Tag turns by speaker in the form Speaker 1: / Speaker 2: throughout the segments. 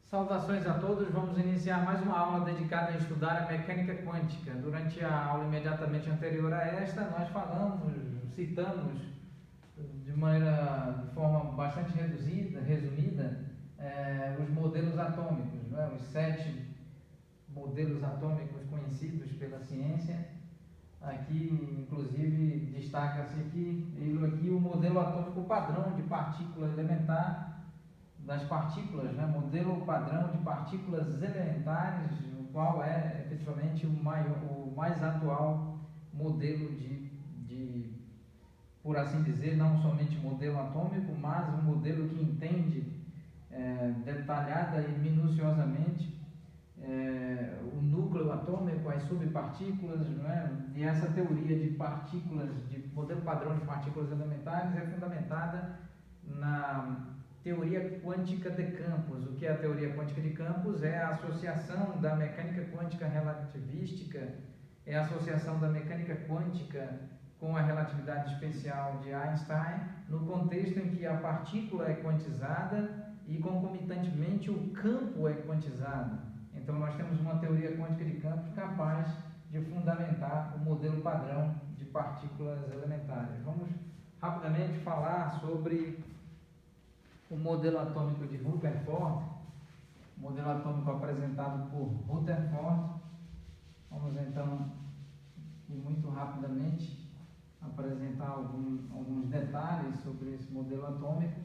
Speaker 1: Saudações a todos, vamos iniciar mais uma aula dedicada a estudar a mecânica quântica. Durante a aula imediatamente anterior a esta, nós citamos de forma bastante resumida, os modelos atômicos, os 7 modelos atômicos conhecidos pela ciência. Aqui, inclusive, destaca-se aqui o modelo atômico padrão de partícula elementar, das partículas, modelo padrão de partículas elementares, o qual é efetivamente o mais atual modelo por assim dizer, não somente modelo atômico, mas um modelo que entende detalhada e minuciosamente o núcleo atômico, as subpartículas, e essa teoria de partículas, de modelo padrão de partículas elementares é fundamentada na teoria quântica de campos. O que é a teoria quântica de campos? É a associação da mecânica quântica relativística, é a associação da mecânica quântica com a relatividade especial de Einstein, no contexto em que a partícula é quantizada e concomitantemente o campo é quantizado. Então nós temos uma teoria quântica de campos capaz de fundamentar o modelo padrão de partículas elementares. Vamos rapidamente falar sobre o modelo atômico de Rutherford, modelo atômico apresentado por Rutherford. Vamos então, muito rapidamente, apresentar alguns detalhes sobre esse modelo atômico.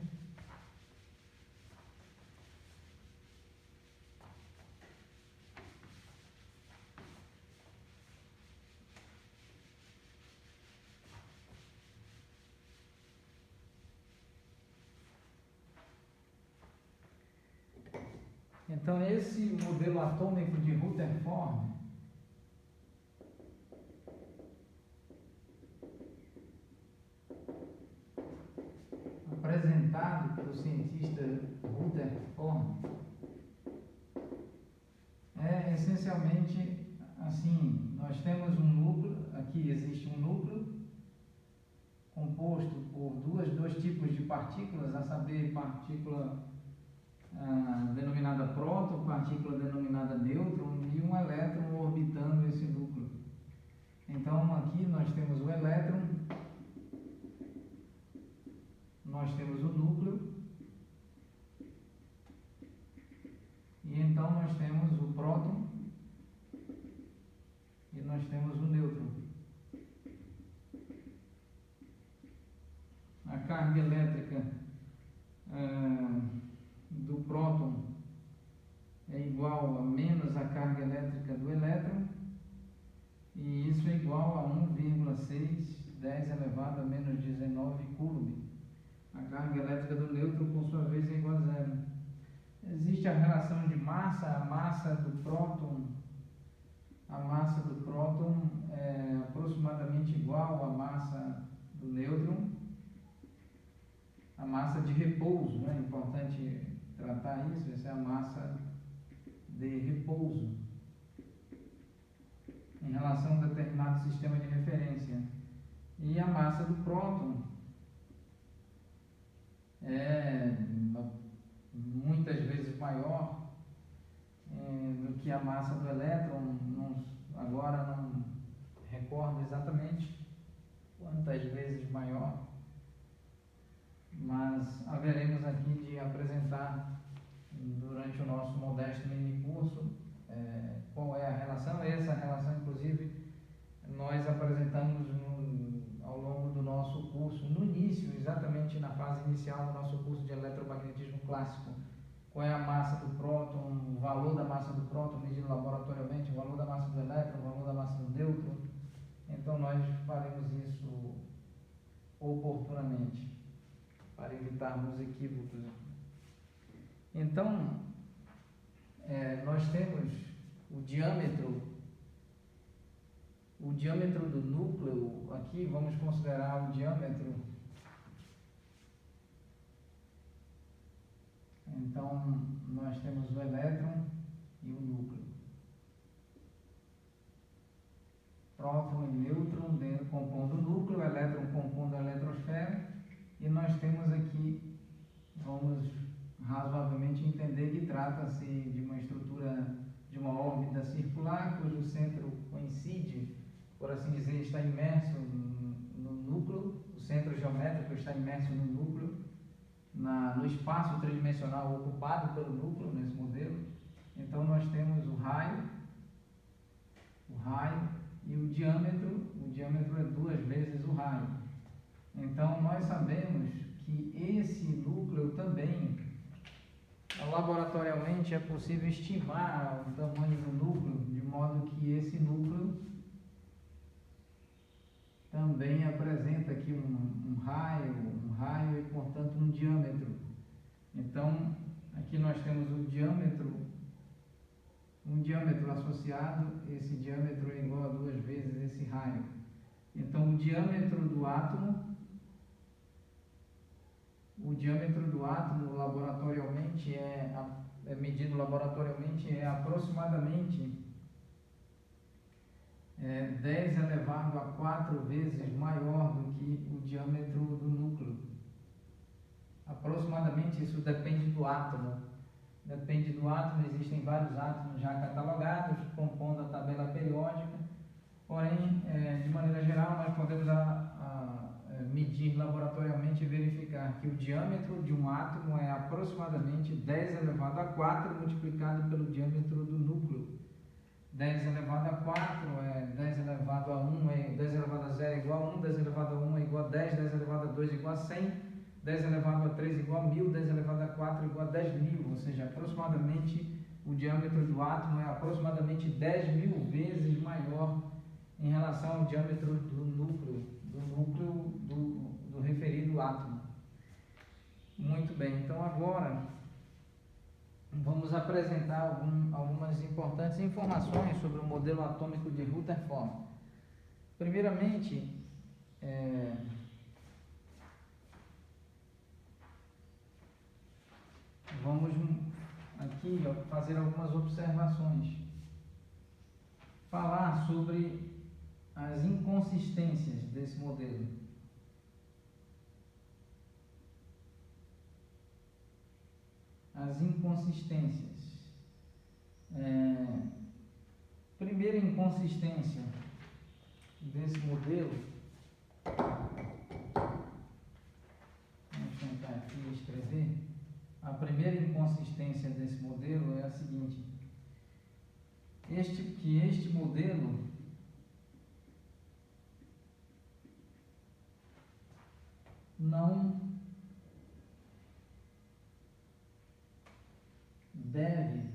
Speaker 1: Então, esse modelo atômico de Rutherford apresentado pelo cientista Rutherford é essencialmente assim: nós temos um núcleo, aqui existe um núcleo composto por dois tipos de partículas, a saber, partícula denominada próton, partícula denominada nêutron e um elétron orbitando esse núcleo. Então aqui nós temos o elétron, nós temos o núcleo e então nós temos o próton e nós temos o nêutron. A carga elétrica do próton é igual a menos a carga elétrica do elétron, e isso é igual a 1,610 elevado a menos 19 coulomb. A carga elétrica do nêutron, por sua vez, é igual a zero. Existe a relação de massa. A massa do próton é aproximadamente igual à massa do nêutron. A massa de repouso, é importante tratar isso, essa é a massa de repouso em relação a um determinado sistema de referência. E a massa do próton é muitas vezes maior do que a massa do elétron. Agora não recordo exatamente quantas vezes maior, mas haveremos aqui de apresentar durante o nosso modesto mini curso qual é a relação. Essa relação, inclusive, nós apresentamos ao longo do nosso curso, no início, exatamente na fase inicial do nosso curso de eletromagnetismo clássico. Qual é a massa do próton, o valor da massa do próton medido laboratorialmente, o valor da massa do elétron, o valor da massa do nêutron. Então nós faremos isso oportunamente, para evitarmos equívocos. Então, nós temos o diâmetro do núcleo. Aqui vamos considerar o diâmetro. Então, nós temos o elétron e o núcleo. Próton e nêutron compondo o núcleo, o elétron compondo a eletrosfera. E nós temos aqui, vamos razoavelmente entender que trata-se de uma estrutura de uma órbita circular, cujo centro coincide, por assim dizer, está imerso no núcleo, o centro geométrico está imerso no núcleo, no espaço tridimensional ocupado pelo núcleo, nesse modelo. Então, nós temos o raio e o diâmetro é 2 vezes o raio. Então, nós sabemos que esse núcleo também, laboratorialmente, é possível estimar o tamanho do núcleo, de modo que esse núcleo também apresenta aqui um raio e, portanto, um diâmetro. Então, aqui nós temos um diâmetro associado, esse diâmetro é igual a 2 vezes esse raio. Então, o diâmetro do átomo laboratorialmente medido laboratorialmente é aproximadamente 10 elevado a 4 vezes maior do que o diâmetro do núcleo. Aproximadamente, isso depende do átomo. Existem vários átomos já catalogados, compondo a tabela periódica. Porém, de maneira geral, nós podemos medir laboratorialmente e verificar que o diâmetro de um átomo é aproximadamente 10 elevado a 4 multiplicado pelo diâmetro do núcleo. 10 elevado a 4 é 10 elevado a 1, 10 elevado a 0 é igual a 1, 10 elevado a 1 é igual a 10, 10 elevado a 2 é igual a 100, 10 elevado a 3 é igual a 1000, 10 elevado a 4 é igual a 10.000, ou seja, aproximadamente o diâmetro do átomo é aproximadamente 10.000 vezes maior em relação ao diâmetro do núcleo do referido átomo. Muito bem, então agora vamos apresentar algumas importantes informações sobre o modelo atômico de Rutherford. Primeiramente, vamos aqui fazer algumas observações. Falar sobre as inconsistências desse modelo. As inconsistências. Primeira inconsistência desse modelo, vamos tentar aqui escrever. A primeira inconsistência desse modelo é a seguinte: este modelo não deve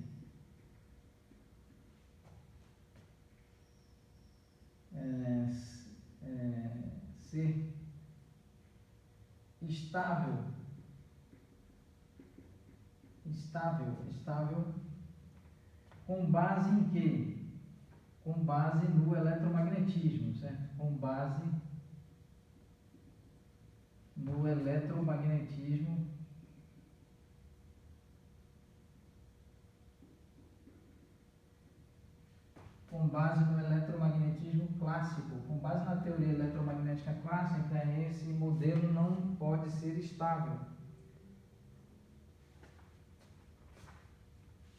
Speaker 1: ser estável com base em quê? Com base no eletromagnetismo, certo? Com base no eletromagnetismo clássico, com base na teoria eletromagnética clássica, esse modelo não pode ser estável.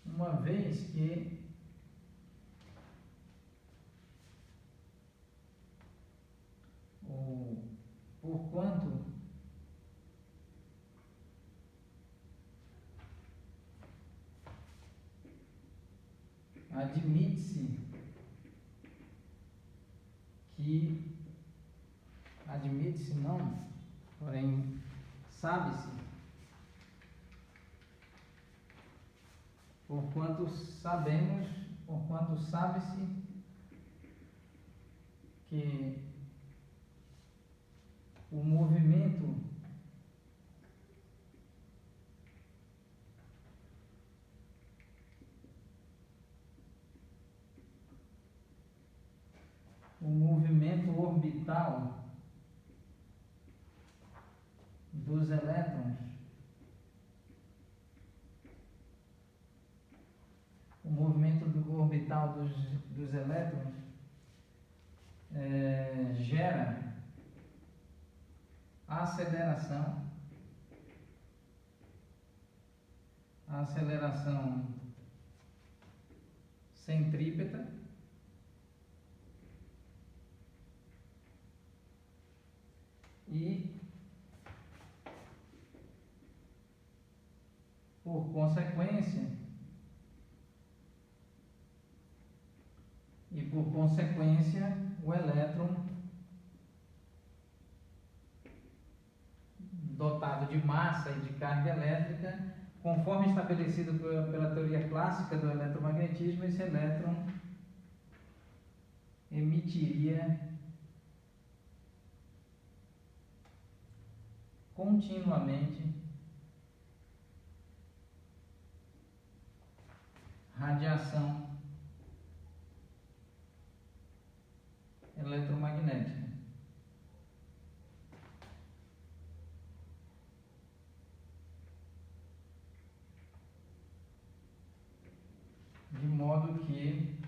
Speaker 1: Uma vez que porquanto admite-se não, porém sabe-se, porquanto sabe-se que o movimento orbital dos elétrons, gera aceleração a aceleração centrípeta e, por consequência, o elétron dotado de massa e de carga elétrica, conforme estabelecido pela teoria clássica do eletromagnetismo, esse elétron emitiria continuamente radiação eletromagnética. De modo que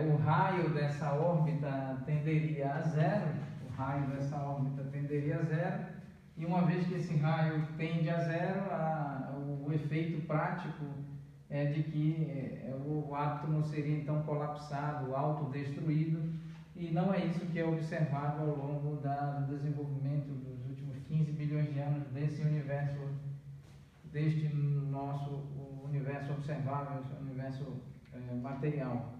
Speaker 1: o raio dessa órbita tenderia a zero, e uma vez que esse raio tende a zero, o efeito prático é de que o átomo seria então colapsado, autodestruído, e não é isso que é observado ao longo do desenvolvimento dos últimos 15 bilhões de anos deste nosso universo observável, esse universo material.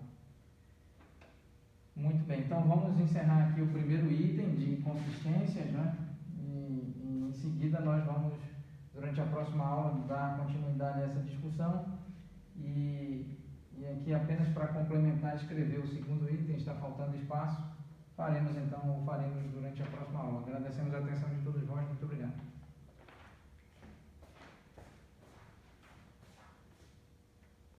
Speaker 1: Muito bem, então vamos encerrar aqui o primeiro item de inconsistências, né? E em seguida nós vamos, durante a próxima aula, dar continuidade a essa discussão. E aqui, apenas para complementar, escrever o segundo item, está faltando espaço, faremos durante a próxima aula. Agradecemos a atenção de todos.